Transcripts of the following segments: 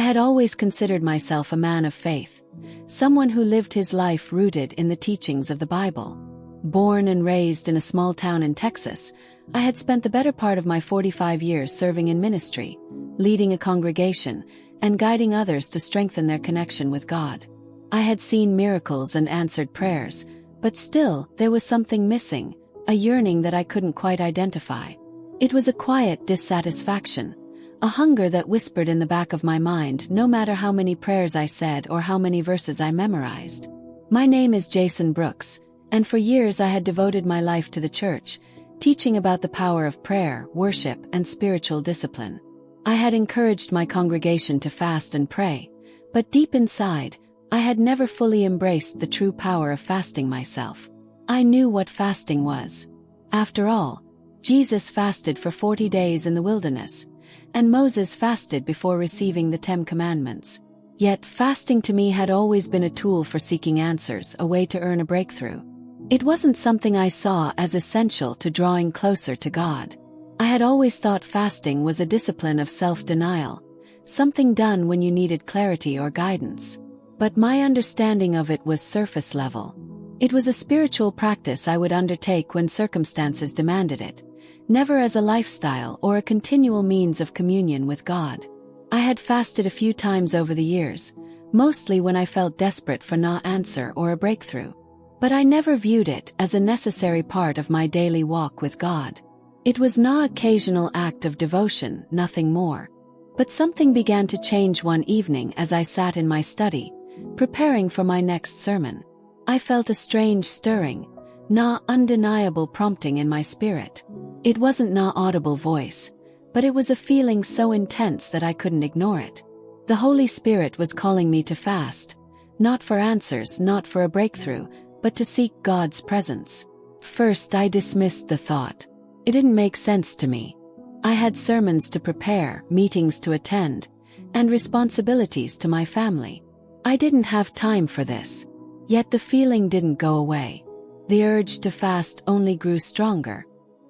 had always considered myself a man of faith, someone who lived his life rooted in the teachings of the Bible. Born and raised in a small town in Texas, I had spent the better part of my 45 years serving in ministry, leading a congregation, and guiding others to strengthen their connection with God. I had seen miracles and answered prayers, but still there was something missing, a yearning that I couldn't quite identify. It was a quiet dissatisfaction, a hunger that whispered in the back of my mind no matter how many prayers I said or how many verses I memorized. My name is Jason Brooks, and for years I had devoted my life to the church, teaching about the power of prayer, worship, and spiritual discipline. I had encouraged my congregation to fast and pray, but deep inside, I had never fully embraced the true power of fasting myself. I knew what fasting was. After all, Jesus fasted for 40 days in the wilderness, and Moses fasted before receiving the 10 Commandments. Yet fasting to me had always been a tool for seeking answers, a way to earn a breakthrough. It wasn't something I saw as essential to drawing closer to God. I had always thought fasting was a discipline of self-denial, something done when you needed clarity or guidance. But my understanding of it was surface level. It was a spiritual practice I would undertake when circumstances demanded it, never as a lifestyle or a continual means of communion with God. I had fasted a few times over the years, mostly when I felt desperate for no answer or a breakthrough. But I never viewed it as a necessary part of my daily walk with God. It was no occasional act of devotion, nothing more. But something began to change one evening as I sat in my study, preparing for my next sermon. I felt a strange stirring, no undeniable prompting in my spirit. It wasn't no audible voice, but it was a feeling so intense that I couldn't ignore it. The Holy Spirit was calling me to fast, not for answers, not for a breakthrough, but to seek God's presence. First, I dismissed the thought. It didn't make sense to me. I had sermons to prepare, meetings to attend, and responsibilities to my family. I didn't have time for this. Yet the feeling didn't go away. The urge to fast only grew stronger.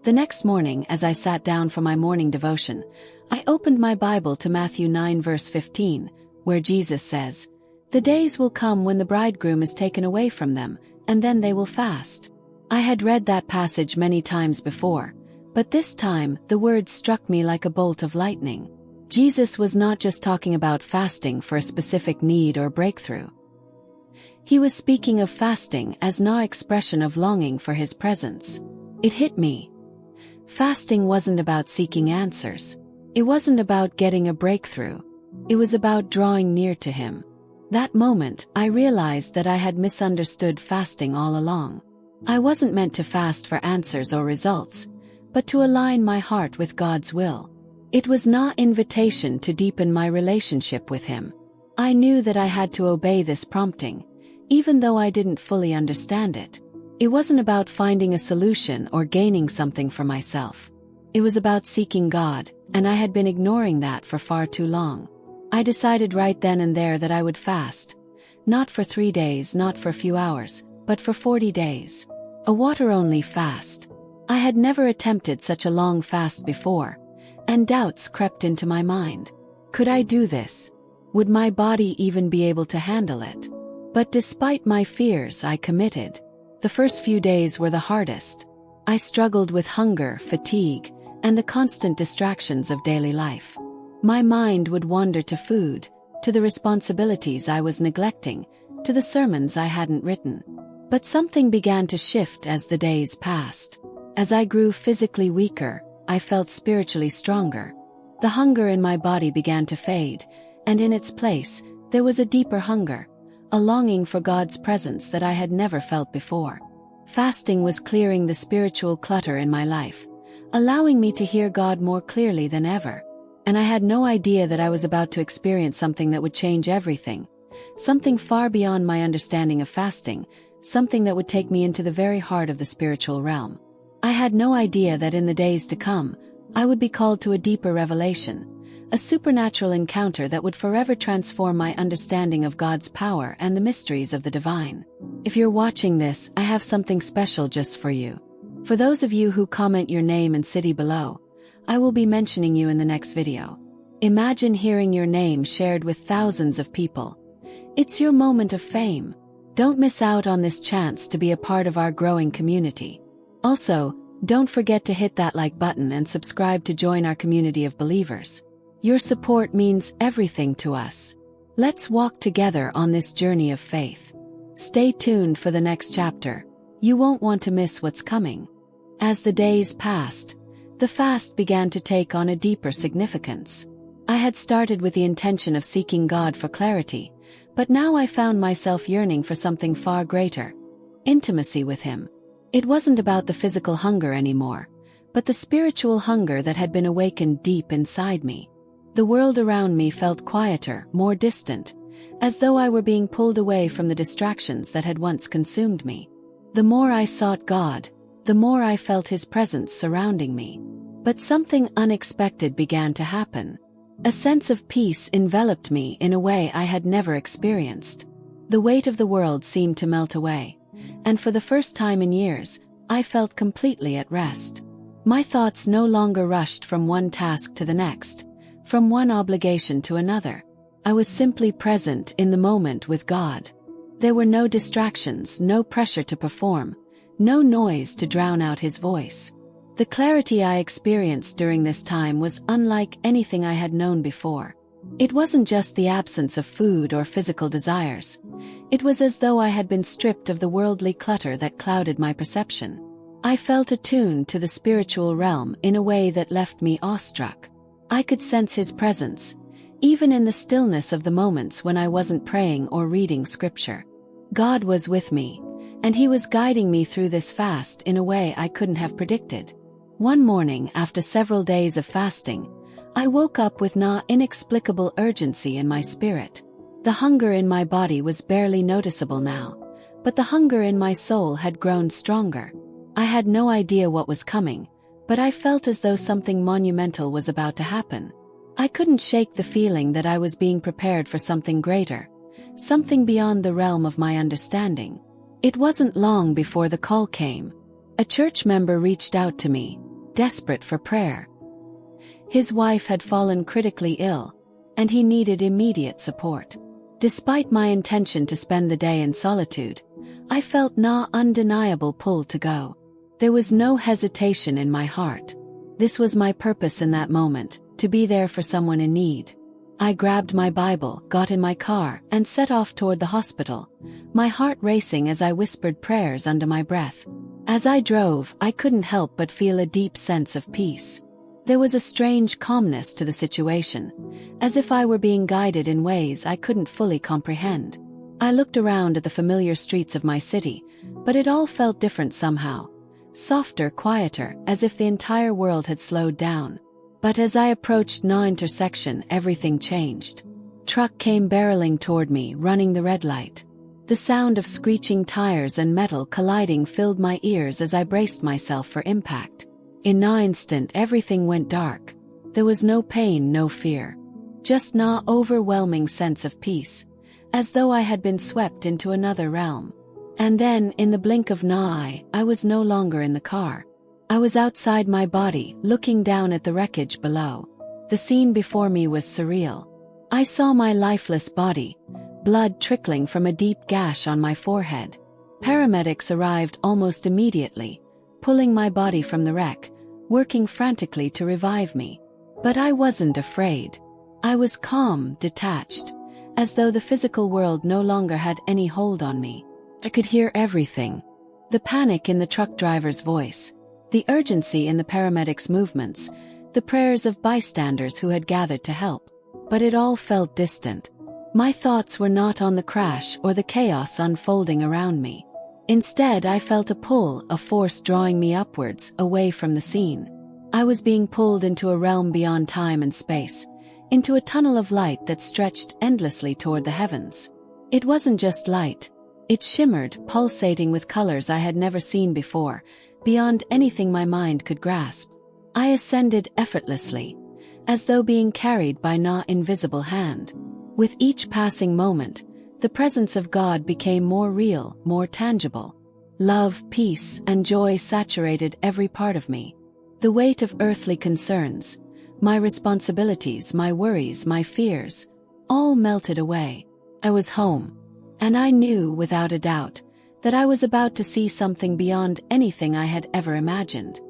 The next morning, as I sat down for my morning devotion, I opened my Bible to Matthew 9 verse 15, where Jesus says, "The days will come when the bridegroom is taken away from them, and then they will fast." I had read that passage many times before, but this time the words struck me like a bolt of lightning. Jesus was not just talking about fasting for a specific need or breakthrough. He was speaking of fasting as no expression of longing for his presence. It hit me. Fasting wasn't about seeking answers. It wasn't about getting a breakthrough. It was about drawing near to him. That moment, I realized that I had misunderstood fasting all along. I wasn't meant to fast for answers or results, but to align my heart with God's will. It was no invitation to deepen my relationship with him. I knew that I had to obey this prompting, even though I didn't fully understand it. It wasn't about finding a solution or gaining something for myself. It was about seeking God, and I had been ignoring that for far too long. I decided right then and there that I would fast. Not for 3 days, not for a few hours, but for 40 days. A water-only fast. I had never attempted such a long fast before, and doubts crept into my mind. Could I do this? Would my body even be able to handle it? But despite my fears, I committed. The first few days were the hardest. I struggled with hunger, fatigue, and the constant distractions of daily life. My mind would wander to food, to the responsibilities I was neglecting, to the sermons I hadn't written. But something began to shift as the days passed. As I grew physically weaker, I felt spiritually stronger. The hunger in my body began to fade, and in its place, there was a deeper hunger, a longing for God's presence that I had never felt before. Fasting was clearing the spiritual clutter in my life, allowing me to hear God more clearly than ever. And I had no idea that I was about to experience something that would change everything, something far beyond my understanding of fasting, something that would take me into the very heart of the spiritual realm. I had no idea that in the days to come, I would be called to a deeper revelation, a supernatural encounter that would forever transform my understanding of God's power and the mysteries of the divine. If you're watching this, I have something special just for you. For those of you who comment your name and city below, I will be mentioning you in the next video. Imagine hearing your name shared with thousands of people. It's your moment of fame. Don't miss out on this chance to be a part of our growing community. Also, don't forget to hit that like button and subscribe to join our community of believers. Your support means everything to us. Let's walk together on this journey of faith. Stay tuned for the next chapter. You won't want to miss what's coming. As the days passed, the fast began to take on a deeper significance. I had started with the intention of seeking God for clarity, but now I found myself yearning for something far greater: intimacy with Him. It wasn't about the physical hunger anymore, but the spiritual hunger that had been awakened deep inside me. The world around me felt quieter, more distant, as though I were being pulled away from the distractions that had once consumed me. The more I sought God, the more I felt His presence surrounding me. But something unexpected began to happen. A sense of peace enveloped me in a way I had never experienced. The weight of the world seemed to melt away, and for the first time in years, I felt completely at rest. My thoughts no longer rushed from one task to the next, from one obligation to another. I was simply present in the moment with God. There were no distractions, no pressure to perform, no noise to drown out His voice. The clarity I experienced during this time was unlike anything I had known before. It wasn't just the absence of food or physical desires. It was as though I had been stripped of the worldly clutter that clouded my perception. I felt attuned to the spiritual realm in a way that left me awestruck. I could sense His presence, even in the stillness of the moments when I wasn't praying or reading scripture. God was with me, and He was guiding me through this fast in a way I couldn't have predicted. One morning, after several days of fasting, I woke up with an inexplicable urgency in my spirit. The hunger in my body was barely noticeable now, but the hunger in my soul had grown stronger. I had no idea what was coming, but I felt as though something monumental was about to happen. I couldn't shake the feeling that I was being prepared for something greater, something beyond the realm of my understanding. It wasn't long before the call came. A church member reached out to me, desperate for prayer. His wife had fallen critically ill, and he needed immediate support. Despite my intention to spend the day in solitude, I felt an undeniable pull to go. There was no hesitation in my heart. This was my purpose in that moment, to be there for someone in need. I grabbed my Bible, got in my car, and set off toward the hospital, my heart racing as I whispered prayers under my breath. As I drove, I couldn't help but feel a deep sense of peace. There was a strange calmness to the situation, as if I were being guided in ways I couldn't fully comprehend. I looked around at the familiar streets of my city, but it all felt different somehow. Softer, quieter, as if the entire world had slowed down. But as I approached an intersection, everything changed. Truck came barreling toward me, running the red light. The sound of screeching tires and metal colliding filled my ears as I braced myself for impact. In an instant, everything went dark. There was no pain, no fear. Just an overwhelming sense of peace, as though I had been swept into another realm. And then, in the blink of an eye, I was no longer in the car. I was outside my body, looking down at the wreckage below. The scene before me was surreal. I saw my lifeless body, blood trickling from a deep gash on my forehead. Paramedics arrived almost immediately, pulling my body from the wreck, working frantically to revive me. But I wasn't afraid. I was calm, detached, as though the physical world no longer had any hold on me. I could hear everything. The panic in the truck driver's voice, the urgency in the paramedics' movements, the prayers of bystanders who had gathered to help. But it all felt distant. My thoughts were not on the crash or the chaos unfolding around me. Instead, I felt a pull, a force drawing me upwards, away from the scene. I was being pulled into a realm beyond time and space, into a tunnel of light that stretched endlessly toward the heavens. It wasn't just light. It shimmered, pulsating with colors I had never seen before, beyond anything my mind could grasp. I ascended effortlessly, as though being carried by an invisible hand. With each passing moment, the presence of God became more real, more tangible. Love, peace, and joy saturated every part of me. The weight of earthly concerns, My responsibilities, my worries, my fears, all melted away. I was home, and I knew, without a doubt, that I was about to see something beyond anything I had ever imagined.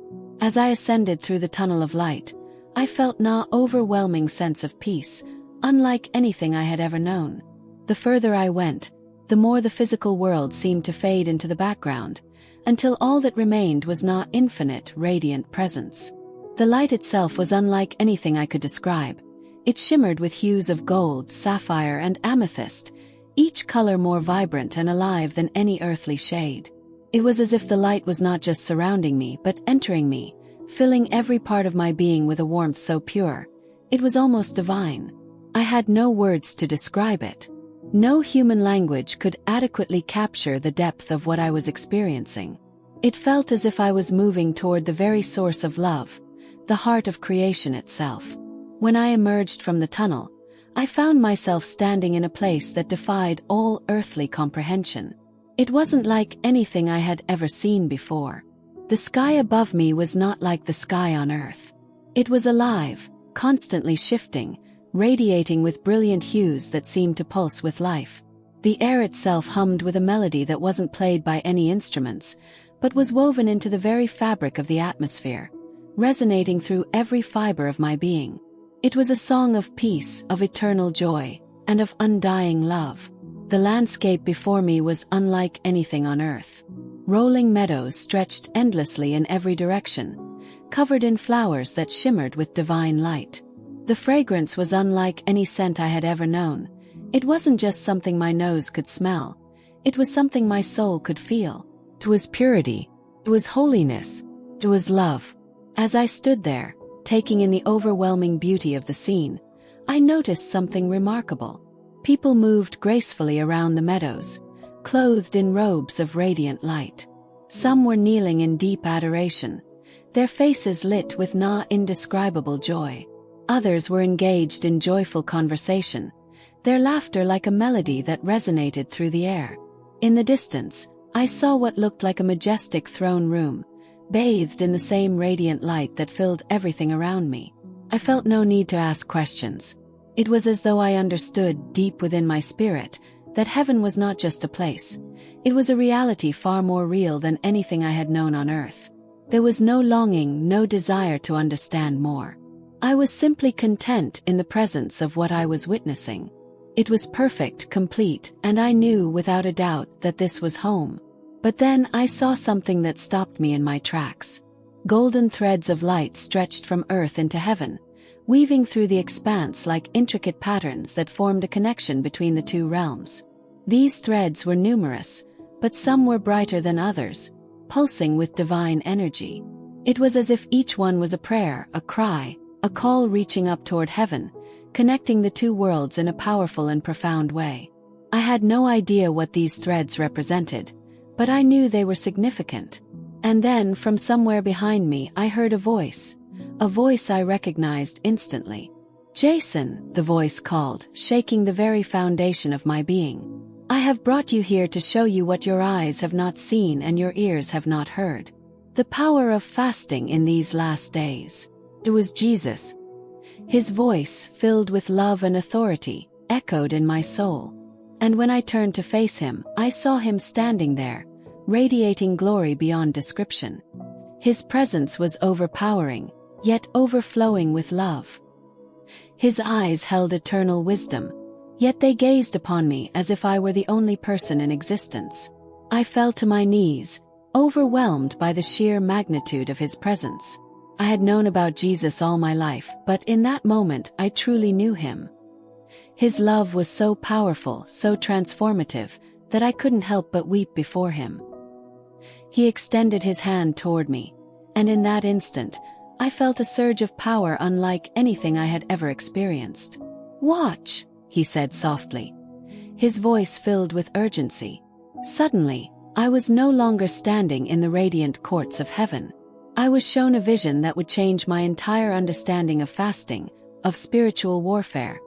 As I ascended through the tunnel of light, I felt an overwhelming sense of peace, unlike anything I had ever known. The further I went, the more the physical world seemed to fade into the background, until all that remained was an infinite, radiant presence. The light itself was unlike anything I could describe. It shimmered with hues of gold, sapphire, and amethyst, each color more vibrant and alive than any earthly shade. It was as if the light was not just surrounding me but entering me, filling every part of my being with a warmth so pure. It was almost divine. I had no words to describe it. No human language could adequately capture the depth of what I was experiencing. It felt as if I was moving toward the very source of love, the heart of creation itself. When I emerged from the tunnel, I found myself standing in a place that defied all earthly comprehension. It wasn't like anything I had ever seen before. The sky above me was not like the sky on earth. It was alive, constantly shifting, radiating with brilliant hues that seemed to pulse with life. The air itself hummed with a melody that wasn't played by any instruments, but was woven into the very fabric of the atmosphere, resonating through every fiber of my being. It was a song of peace, of eternal joy, and of undying love. The landscape before me was unlike anything on earth. Rolling meadows stretched endlessly in every direction, covered in flowers that shimmered with divine light. The fragrance was unlike any scent I had ever known. It wasn't just something my nose could smell. It was something my soul could feel. It was purity. It was holiness. It was love. As I stood there, taking in the overwhelming beauty of the scene, I noticed something remarkable. People moved gracefully around the meadows, clothed in robes of radiant light. Some were kneeling in deep adoration, their faces lit with indescribable joy. Others were engaged in joyful conversation, their laughter like a melody that resonated through the air. In the distance, I saw what looked like a majestic throne room, bathed in the same radiant light that filled everything around me. I felt no need to ask questions. It was as though I understood deep within my spirit that heaven was not just a place. It was a reality far more real than anything I had known on earth. There was no longing, no desire to understand more. I was simply content in the presence of what I was witnessing. It was perfect, complete, and I knew without a doubt that this was home. But then I saw something that stopped me in my tracks. Golden threads of light stretched from earth into heaven, weaving through the expanse like intricate patterns that formed a connection between the two realms. These threads were numerous, but some were brighter than others, pulsing with divine energy. It was as if each one was a prayer, a cry, a call reaching up toward heaven, connecting the two worlds in a powerful and profound way. I had no idea what these threads represented, but I knew they were significant. And then, from somewhere behind me, I heard a voice I recognized instantly. "Jason," the voice called, shaking the very foundation of my being. "I have brought you here to show you what your eyes have not seen and your ears have not heard. The power of fasting in these last days." It was Jesus. His voice, filled with love and authority, echoed in my soul. And when I turned to face him, I saw him standing there, radiating glory beyond description. His presence was overpowering, yet overflowing with love. His eyes held eternal wisdom, yet they gazed upon me as if I were the only person in existence. I fell to my knees, overwhelmed by the sheer magnitude of his presence. I had known about Jesus all my life, but in that moment I truly knew him. His love was so powerful, so transformative, that I couldn't help but weep before him. He extended his hand toward me, and in that instant, I felt a surge of power unlike anything I had ever experienced. "Watch," he said softly, his voice filled with urgency. Suddenly, I was no longer standing in the radiant courts of heaven. I was shown a vision that would change my entire understanding of fasting, of spiritual warfare,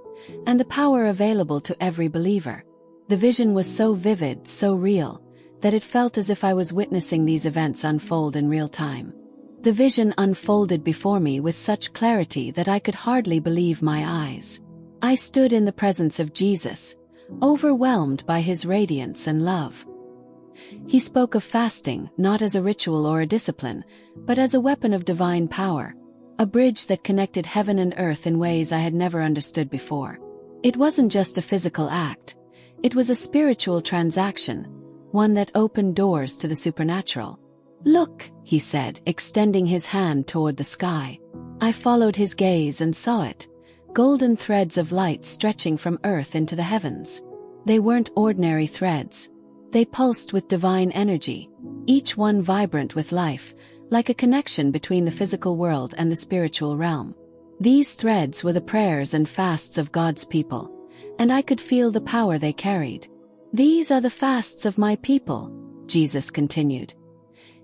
and the power available to every believer. The vision was so vivid, so real, that it felt as if I was witnessing these events unfold in real time. The vision unfolded before me with such clarity that I could hardly believe my eyes. I stood in the presence of Jesus, overwhelmed by his radiance and love. He spoke of fasting not as a ritual or a discipline, but as a weapon of divine power, a bridge that connected heaven and earth in ways I had never understood before. It wasn't just a physical act, it was a spiritual transaction, one that opened doors to the supernatural. "Look," he said, extending his hand toward the sky. I followed his gaze and saw it, golden threads of light stretching from earth into the heavens. They weren't ordinary threads. They pulsed with divine energy, each one vibrant with life, like a connection between the physical world and the spiritual realm. These threads were the prayers and fasts of God's people, and I could feel the power they carried. "These are the fasts of my people," Jesus continued,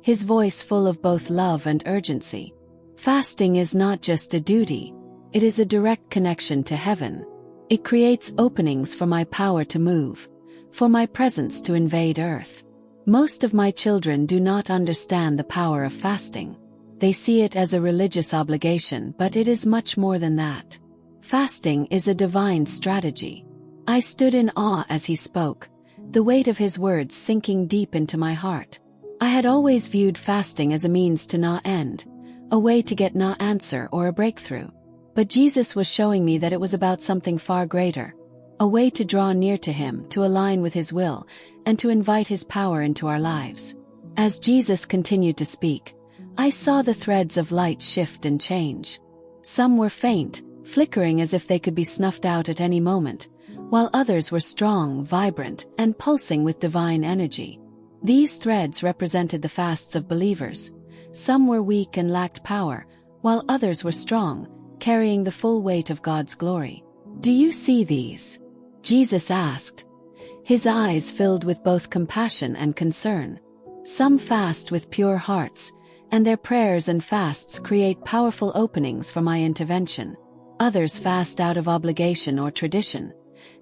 his voice full of both love and urgency. "Fasting is not just a duty, it is a direct connection to heaven. It creates openings for my power to move, for my presence to invade earth. Most of my children do not understand the power of fasting. They see it as a religious obligation, but it is much more than that. Fasting is a divine strategy." I stood in awe as he spoke, the weight of his words sinking deep into my heart. I had always viewed fasting as a means to not end, a way to get no answer or a breakthrough. But Jesus was showing me that it was about something far greater, a way to draw near to him, to align with his will, and to invite his power into our lives. As Jesus continued to speak, I saw the threads of light shift and change. Some were faint, flickering as if they could be snuffed out at any moment, while others were strong, vibrant, and pulsing with divine energy. These threads represented the fasts of believers. Some were weak and lacked power, while others were strong, carrying the full weight of God's glory. "Do you see these?" Jesus asked, his eyes filled with both compassion and concern. "Some fast with pure hearts, and their prayers and fasts create powerful openings for my intervention. Others fast out of obligation or tradition,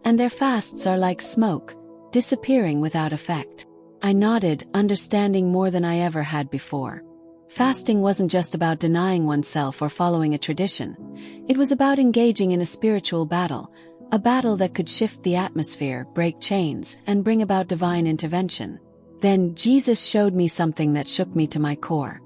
and their fasts are like smoke, disappearing without effect." I nodded, understanding more than I ever had before. Fasting wasn't just about denying oneself or following a tradition. It was about engaging in a spiritual battle, a battle that could shift the atmosphere, break chains, and bring about divine intervention. Then Jesus showed me something that shook me to my core.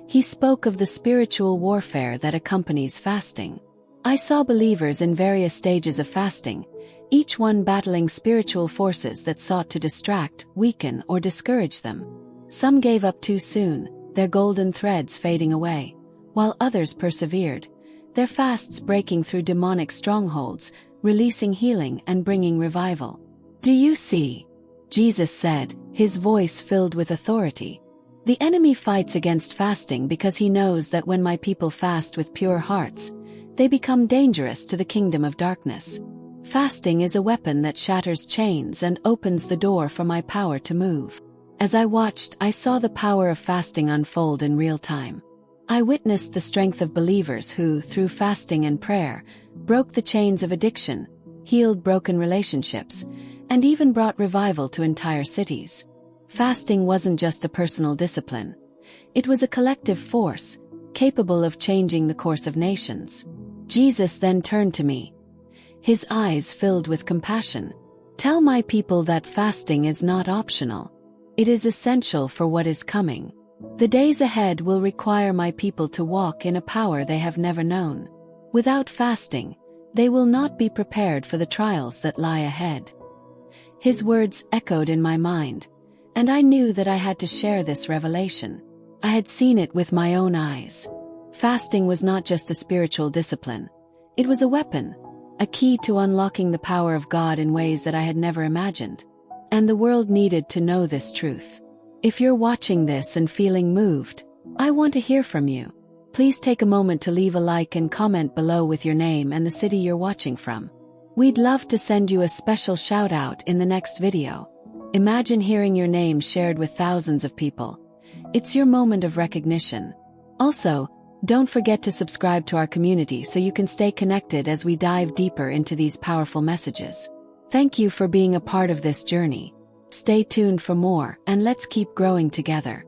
He spoke of the spiritual warfare that accompanies fasting. I saw believers in various stages of fasting, each one battling spiritual forces that sought to distract, weaken, or discourage them. Some gave up too soon, their golden threads fading away, while others persevered, their fasts breaking through demonic strongholds, releasing healing and bringing revival. "Do you see?" Jesus said, his voice filled with authority. "The enemy fights against fasting because he knows that when my people fast with pure hearts, they become dangerous to the kingdom of darkness. Fasting is a weapon that shatters chains and opens the door for my power to move." As I watched, I saw the power of fasting unfold in real time. I witnessed the strength of believers who, through fasting and prayer, broke the chains of addiction, healed broken relationships, and even brought revival to entire cities. Fasting wasn't just a personal discipline. It was a collective force, capable of changing the course of nations. Jesus then turned to me, his eyes filled with compassion. "Tell my people that fasting is not optional. It is essential for what is coming. The days ahead will require my people to walk in a power they have never known. Without fasting, they will not be prepared for the trials that lie ahead." His words echoed in my mind, and I knew that I had to share this revelation. I had seen it with my own eyes. Fasting was not just a spiritual discipline. It was a weapon, a key to unlocking the power of God in ways that I had never imagined. And the world needed to know this truth. If you're watching this and feeling moved, I want to hear from you. Please take a moment to leave a like and comment below with your name and the city you're watching from. We'd love to send you a special shout out in the next video. Imagine hearing your name shared with thousands of people. It's your moment of recognition. Also, don't forget to subscribe to our community so you can stay connected as we dive deeper into these powerful messages. Thank you for being a part of this journey. Stay tuned for more, and let's keep growing together.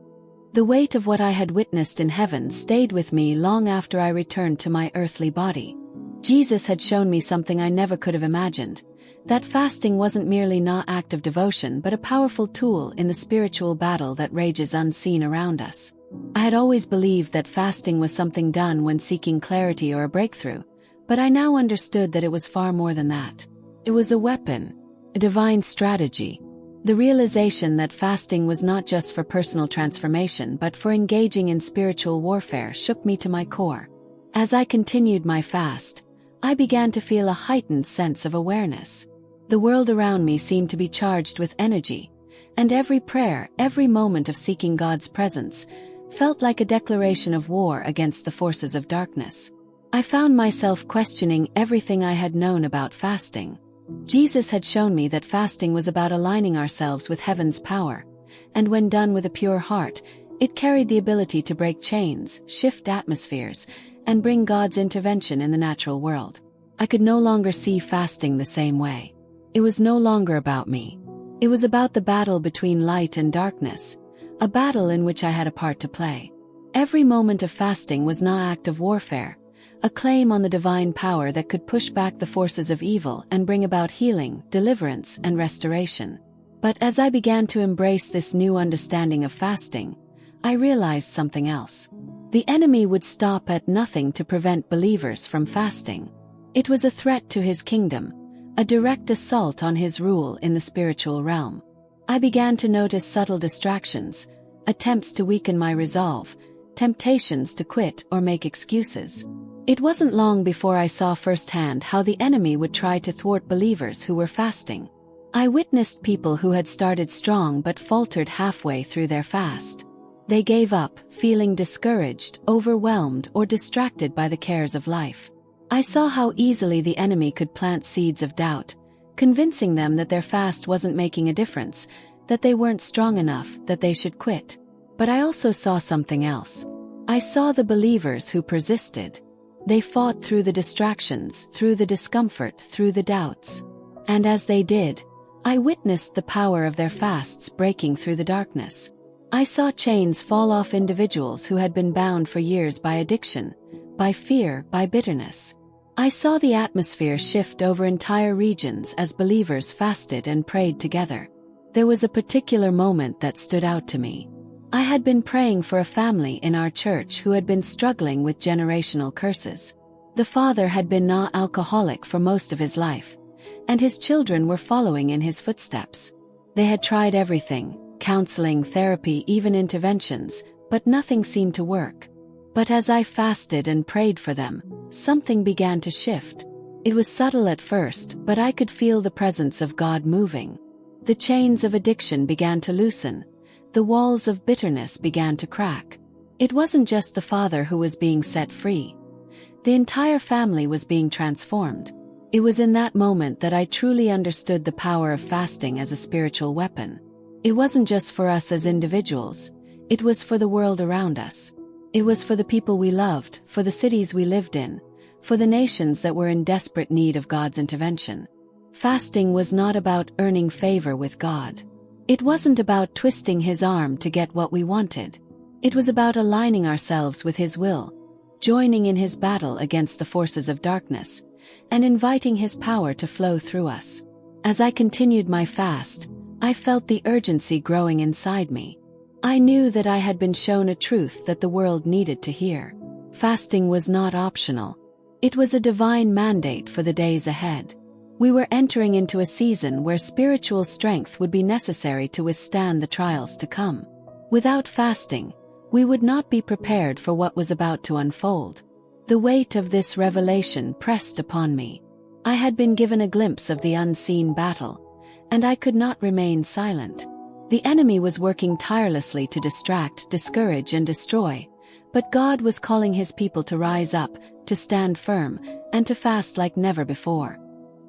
The weight of what I had witnessed in heaven stayed with me long after I returned to my earthly body. Jesus had shown me something I never could have imagined, that fasting wasn't merely an act of devotion but a powerful tool in the spiritual battle that rages unseen around us. I had always believed that fasting was something done when seeking clarity or a breakthrough, but I now understood that it was far more than that. It was a weapon, a divine strategy. The realization that fasting was not just for personal transformation but for engaging in spiritual warfare shook me to my core. As I continued my fast, I began to feel a heightened sense of awareness. The world around me seemed to be charged with energy, and every prayer, every moment of seeking God's presence, felt like a declaration of war against the forces of darkness. I found myself questioning everything I had known about fasting. Jesus had shown me that fasting was about aligning ourselves with heaven's power, and when done with a pure heart, it carried the ability to break chains, shift atmospheres, and bring God's intervention in the natural world. I could no longer see fasting the same way. It was no longer about me. It was about the battle between light and darkness, a battle in which I had a part to play. Every moment of fasting was an act of warfare, a claim on the divine power that could push back the forces of evil and bring about healing, deliverance, and restoration. But as I began to embrace this new understanding of fasting, I realized something else. The enemy would stop at nothing to prevent believers from fasting. It was a threat to his kingdom, a direct assault on his rule in the spiritual realm. I began to notice subtle distractions, attempts to weaken my resolve, temptations to quit or make excuses. It wasn't long before I saw firsthand how the enemy would try to thwart believers who were fasting. I witnessed people who had started strong but faltered halfway through their fast. They gave up, feeling discouraged, overwhelmed, or distracted by the cares of life. I saw how easily the enemy could plant seeds of doubt, convincing them that their fast wasn't making a difference, that they weren't strong enough, that they should quit. But I also saw something else. I saw the believers who persisted. They fought through the distractions, through the discomfort, through the doubts. And as they did, I witnessed the power of their fasts breaking through the darkness. I saw chains fall off individuals who had been bound for years by addiction, by fear, by bitterness. I saw the atmosphere shift over entire regions as believers fasted and prayed together. There was a particular moment that stood out to me. I had been praying for a family in our church who had been struggling with generational curses. The father had been an alcoholic for most of his life, and his children were following in his footsteps. They had tried everything, counseling, therapy, even interventions, but nothing seemed to work. But as I fasted and prayed for them, something began to shift. It was subtle at first, but I could feel the presence of God moving. The chains of addiction began to loosen. The walls of bitterness began to crack. It wasn't just the father who was being set free. The entire family was being transformed. It was in that moment that I truly understood the power of fasting as a spiritual weapon. It wasn't just for us as individuals, it was for the world around us. It was for the people we loved, for the cities we lived in, for the nations that were in desperate need of God's intervention. Fasting was not about earning favor with God. It wasn't about twisting His arm to get what we wanted. It was about aligning ourselves with His will, joining in His battle against the forces of darkness, and inviting His power to flow through us. As I continued my fast, I felt the urgency growing inside me. I knew that I had been shown a truth that the world needed to hear. Fasting was not optional. It was a divine mandate for the days ahead. We were entering into a season where spiritual strength would be necessary to withstand the trials to come. Without fasting, we would not be prepared for what was about to unfold. The weight of this revelation pressed upon me. I had been given a glimpse of the unseen battle, and I could not remain silent. The enemy was working tirelessly to distract, discourage, and destroy, but God was calling His people to rise up, to stand firm, and to fast like never before.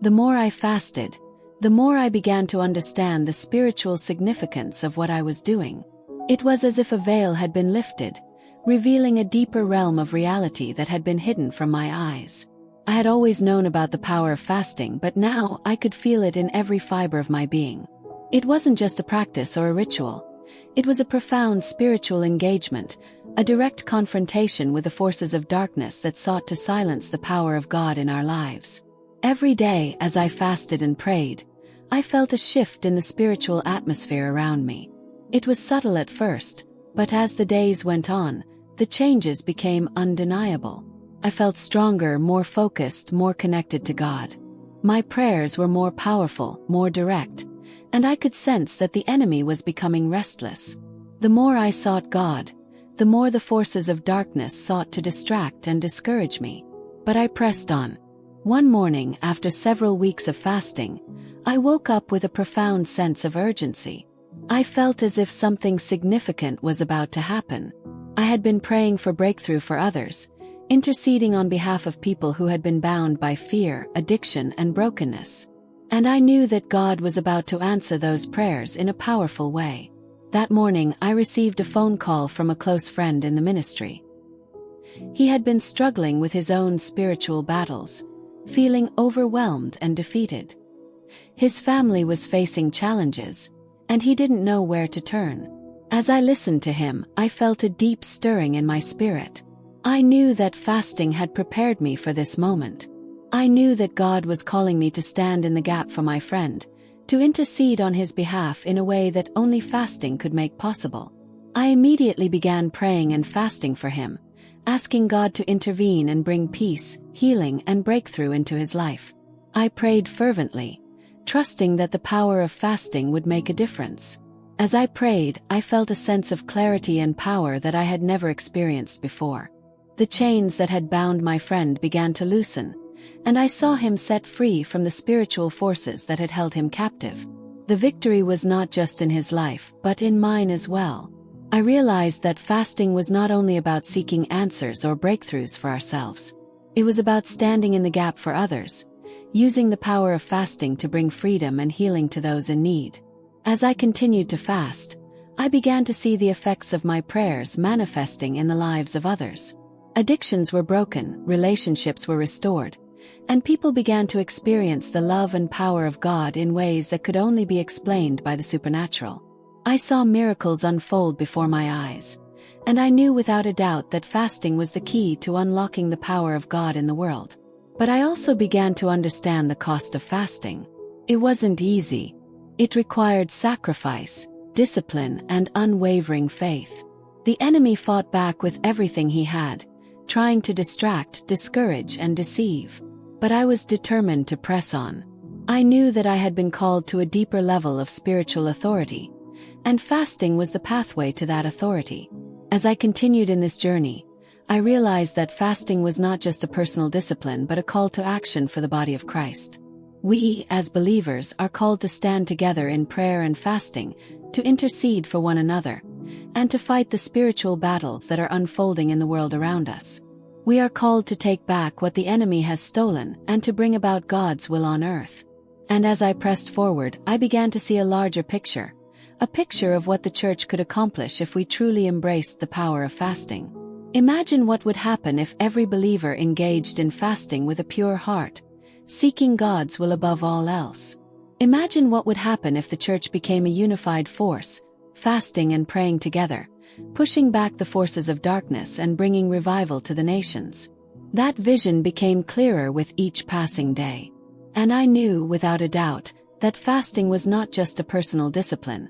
The more I fasted, the more I began to understand the spiritual significance of what I was doing. It was as if a veil had been lifted, revealing a deeper realm of reality that had been hidden from my eyes. I had always known about the power of fasting, but now I could feel it in every fiber of my being. It wasn't just a practice or a ritual. It was a profound spiritual engagement, a direct confrontation with the forces of darkness that sought to silence the power of God in our lives. Every day, as I fasted and prayed, I felt a shift in the spiritual atmosphere around me. It was subtle at first, but as the days went on, the changes became undeniable. I felt stronger, more focused, more connected to God. My prayers were more powerful, more direct, and I could sense that the enemy was becoming restless. The more I sought God, the more the forces of darkness sought to distract and discourage me. But I pressed on. One morning, after several weeks of fasting, I woke up with a profound sense of urgency. I felt as if something significant was about to happen. I had been praying for breakthrough for others, interceding on behalf of people who had been bound by fear, addiction, and brokenness. And I knew that God was about to answer those prayers in a powerful way. That morning, I received a phone call from a close friend in the ministry. He had been struggling with his own spiritual battles, feeling overwhelmed and defeated. His family was facing challenges, and he didn't know where to turn. As I listened to him, I felt a deep stirring in my spirit. I knew that fasting had prepared me for this moment. I knew that God was calling me to stand in the gap for my friend, to intercede on his behalf in a way that only fasting could make possible. I immediately began praying and fasting for him, asking God to intervene and bring peace, healing, and breakthrough into his life. I prayed fervently, trusting that the power of fasting would make a difference. As I prayed, I felt a sense of clarity and power that I had never experienced before. The chains that had bound my friend began to loosen, and I saw him set free from the spiritual forces that had held him captive. The victory was not just in his life, but in mine as well. I realized that fasting was not only about seeking answers or breakthroughs for ourselves. It was about standing in the gap for others, using the power of fasting to bring freedom and healing to those in need. As I continued to fast, I began to see the effects of my prayers manifesting in the lives of others. Addictions were broken, relationships were restored, and people began to experience the love and power of God in ways that could only be explained by the supernatural. I saw miracles unfold before my eyes, and I knew without a doubt that fasting was the key to unlocking the power of God in the world. But I also began to understand the cost of fasting. It wasn't easy. It required sacrifice, discipline, and unwavering faith. The enemy fought back with everything he had, trying to distract, discourage, and deceive. But I was determined to press on. I knew that I had been called to a deeper level of spiritual authority, and fasting was the pathway to that authority. As I continued in this journey, I realized that fasting was not just a personal discipline but a call to action for the body of Christ. We, as believers, are called to stand together in prayer and fasting, to intercede for one another, and to fight the spiritual battles that are unfolding in the world around us. We are called to take back what the enemy has stolen and to bring about God's will on earth. And as I pressed forward, I began to see a larger picture, a picture of what the church could accomplish if we truly embraced the power of fasting. Imagine what would happen if every believer engaged in fasting with a pure heart, seeking God's will above all else. Imagine what would happen if the church became a unified force, fasting and praying together, pushing back the forces of darkness and bringing revival to the nations. That vision became clearer with each passing day. And I knew, without a doubt, that fasting was not just a personal discipline.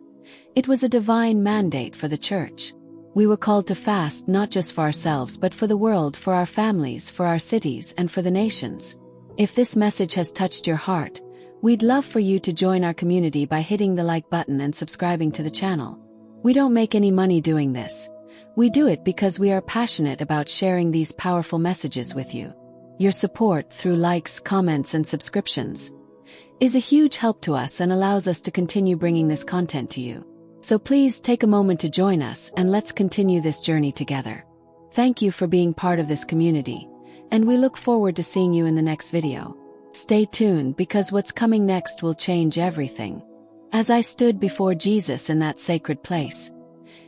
It was a divine mandate for the church. We were called to fast not just for ourselves but for the world, for our families, for our cities, and for the nations. If this message has touched your heart, we'd love for you to join our community by hitting the like button and subscribing to the channel. We don't make any money doing this. We do it because we are passionate about sharing these powerful messages with you. Your support through likes, comments, and subscriptions is a huge help to us and allows us to continue bringing this content to you. So please take a moment to join us and let's continue this journey together. Thank you for being part of this community, and we look forward to seeing you in the next video. Stay tuned because what's coming next will change everything. As I stood before Jesus in that sacred place,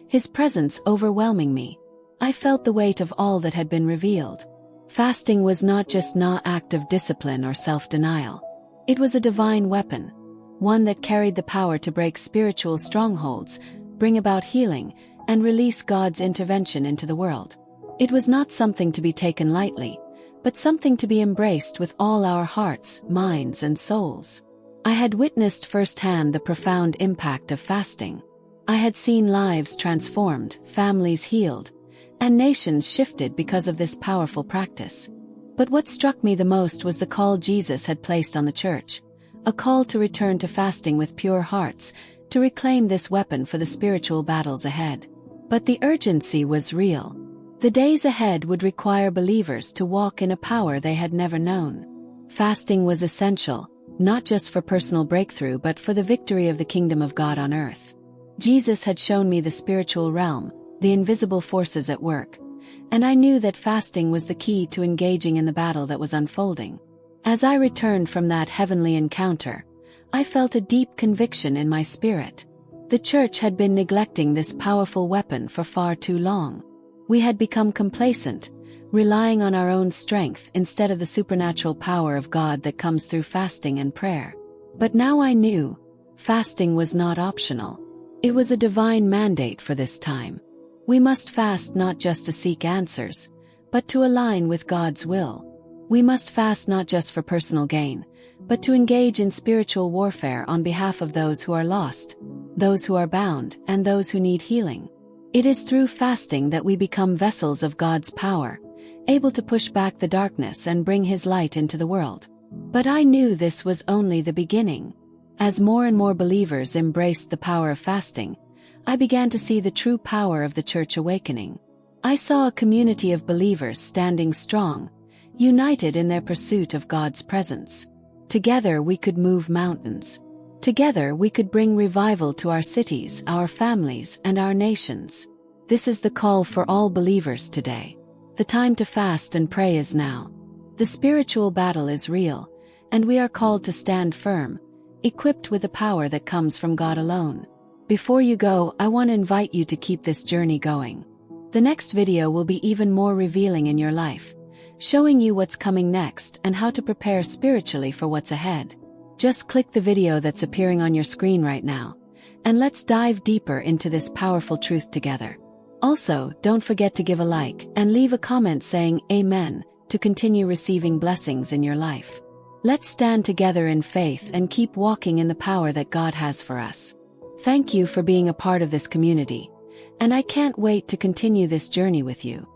His presence overwhelming me, I felt the weight of all that had been revealed. Fasting was not just an act of discipline or self-denial. It was a divine weapon, one that carried the power to break spiritual strongholds, bring about healing, and release God's intervention into the world. It was not something to be taken lightly, but something to be embraced with all our hearts, minds, and souls. I had witnessed firsthand the profound impact of fasting. I had seen lives transformed, families healed, and nations shifted because of this powerful practice. But what struck me the most was the call Jesus had placed on the church, a call to return to fasting with pure hearts, to reclaim this weapon for the spiritual battles ahead. But the urgency was real. The days ahead would require believers to walk in a power they had never known. Fasting was essential, not just for personal breakthrough but for the victory of the kingdom of God on earth. Jesus had shown me the spiritual realm, the invisible forces at work, and I knew that fasting was the key to engaging in the battle that was unfolding. As I returned from that heavenly encounter, I felt a deep conviction in my spirit. The church had been neglecting this powerful weapon for far too long. We had become complacent, relying on our own strength instead of the supernatural power of God that comes through fasting and prayer. But now I knew, fasting was not optional. It was a divine mandate for this time. We must fast not just to seek answers, but to align with God's will. We must fast not just for personal gain, but to engage in spiritual warfare on behalf of those who are lost, those who are bound, and those who need healing. It is through fasting that we become vessels of God's power, able to push back the darkness and bring His light into the world. But I knew this was only the beginning. As more and more believers embraced the power of fasting, I began to see the true power of the church awakening. I saw a community of believers standing strong, united in their pursuit of God's presence. Together we could move mountains. Together we could bring revival to our cities, our families, and our nations. This is the call for all believers today. The time to fast and pray is now. The spiritual battle is real, and we are called to stand firm, equipped with the power that comes from God alone. Before you go, I want to invite you to keep this journey going. The next video will be even more revealing in your life, showing you what's coming next and how to prepare spiritually for what's ahead. Just click the video that's appearing on your screen right now, and let's dive deeper into this powerful truth together. Also, don't forget to give a like and leave a comment saying Amen to continue receiving blessings in your life. Let's stand together in faith and keep walking in the power that God has for us. Thank you for being a part of this community, and I can't wait to continue this journey with you.